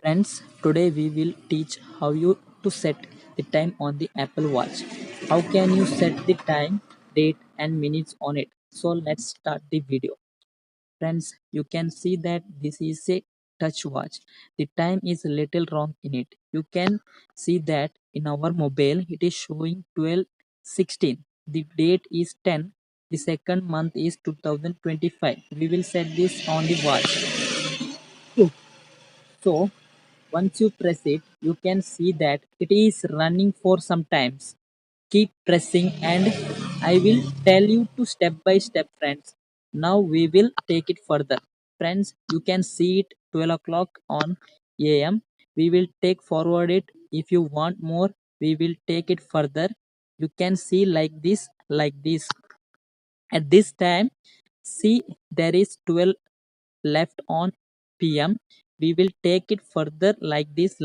Friends, today we will teach how you to set the time on the Apple Watch. How can you set the time, date and minutes on it? So let's start the video. Friends, you can see that this is a touch watch. The time is a little wrong in it. You can see that in our mobile it is showing 12:16. The date is 10. The second month is 2025. We will set this on the watch. So once you press it, you can see that it is running for some times. Keep pressing and I will tell you to step by step, friends. Now we will take it further. Friends, you can see it 12 o'clock on AM. We will take forward it. If you want more, we will take it further. You can see like this, like this. At this time, see there is 12 left on PM. We will take it further like this.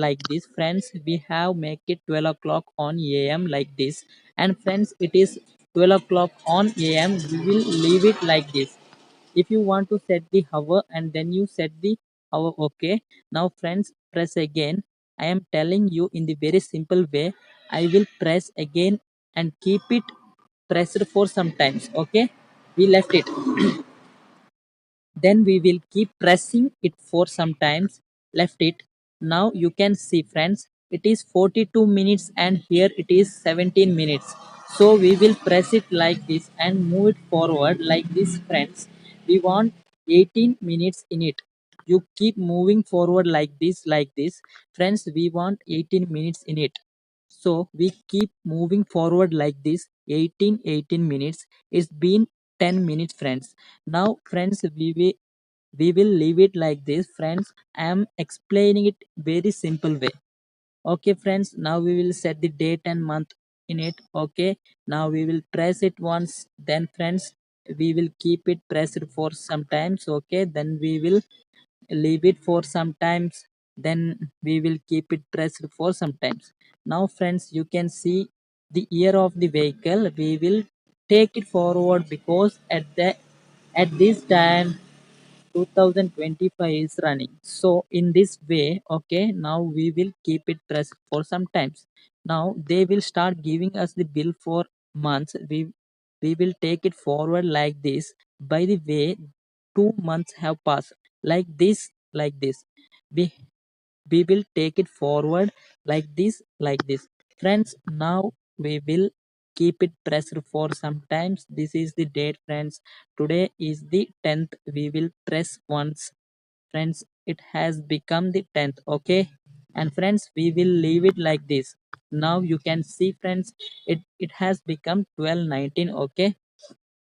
Friends, we have make it 12 o'clock on AM like this. And friends, it is 12 o'clock on AM. We will leave it like this. If you want to set the hour and then you set the hour, okay. Now friends, press again. I am telling you in the very simple way. I will press again and keep it pressed for some times, okay. We left it, then we will keep pressing it for some times. Left it. Now you can see, friends, it is 42 minutes and here it is 17 minutes. So we will press it like this and move it forward like this, friends. We want 18 minutes in it. You keep moving forward like this, friends. We want 18 minutes in it. So we keep moving forward like this. 18 minutes. It's been 10 minutes, friends. Now friends, we will leave it like this, friends. I am explaining it very simple way. Okay friends, now we will set the date and month in it. Okay, now we will press it once, then friends, we will keep it pressed for some times. Okay, then we will leave it for some times, then we will keep it pressed for some times. Now friends, you can see the year of the vehicle. We will take it forward because at this time 2025 is running. So in this way, okay, now we will keep it pressed for some times. Now they will start giving us the bill for months. We will take it forward like this. By the way, 2 months have passed like this. We we will take it forward like this, friends. Now we will keep it pressed for some times. This is the date, friends. Today is the 10th. We will press once, friends. It has become the 10th, okay. And friends, we will leave it like this. Now you can see, friends, it has become 12:19, okay.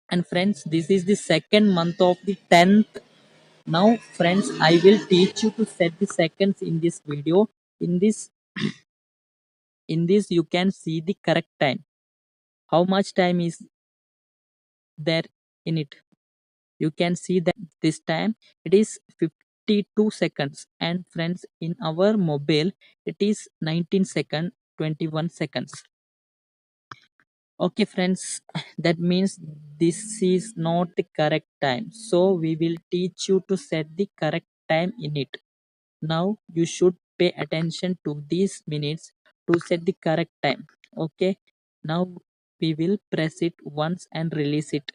And friends, this is the second month of the 10th. Now friends, I will teach you to set the seconds in this video. In this in this you can see the correct time. How much time is there in it? You can see that this time it is 52 seconds, and friends, in our mobile it is 19 second 21 seconds. Okay friends, that means this is not the correct time, so we will teach you to set the correct time in it. Now you should pay attention to these minutes to set the correct time. Okay. Now we will press it once and release it.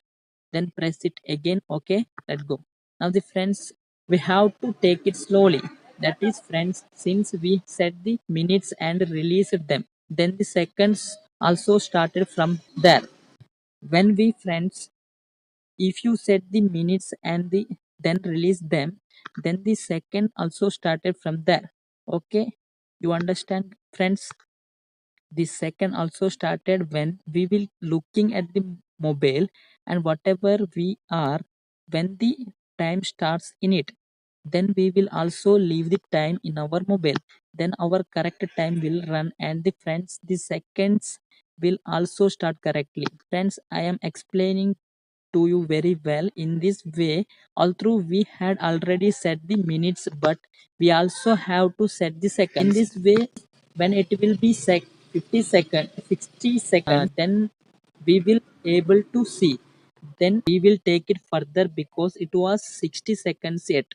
Then press it again. Okay. Let's go. Now the friends, we have to take it slowly. That is, friends, since we set the minutes and released them, then the seconds also started from there. When we, friends, if you set the minutes and then release them, then the second also started from there. Okay, you understand, friends? The second also started when we will looking at the mobile, and whatever we are, when the time starts in it, then we will also leave the time in our mobile. Then our correct time will run, and the friends, the seconds will also start correctly. Friends, I am explaining to you very well in this way. Although we had already set the minutes, but we also have to set the seconds. In this way, when it will be 50 second 60 seconds, then we will able to see then we will take it further because it was 60 seconds yet.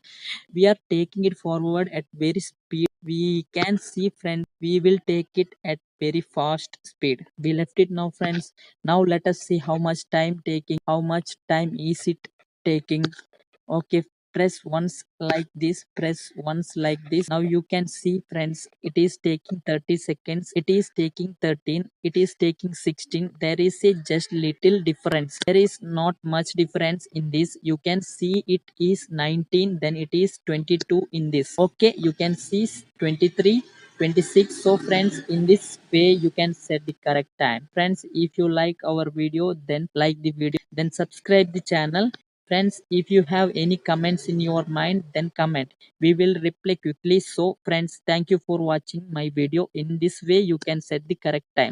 We are taking it forward at very speed. We can see friends, we will take it at very fast speed. We left it now friends. Now let us see how much time taking, how much time is it taking. Okay, press once like this, press once like this. Now you can see friends, it is taking 30 seconds, it is taking 13, it is taking 16. There is a just little difference. There is not much difference in this. You can see it is 19, then it is 22 in this. Okay, you can see 23, 26. So friends, in this way you can set the correct time. Friends, if you like our video, then like the video, then subscribe the channel. Friends, if you have any comments in your mind, then comment. We will reply quickly. So friends, thank you for watching my video. In this way, you can set the correct time.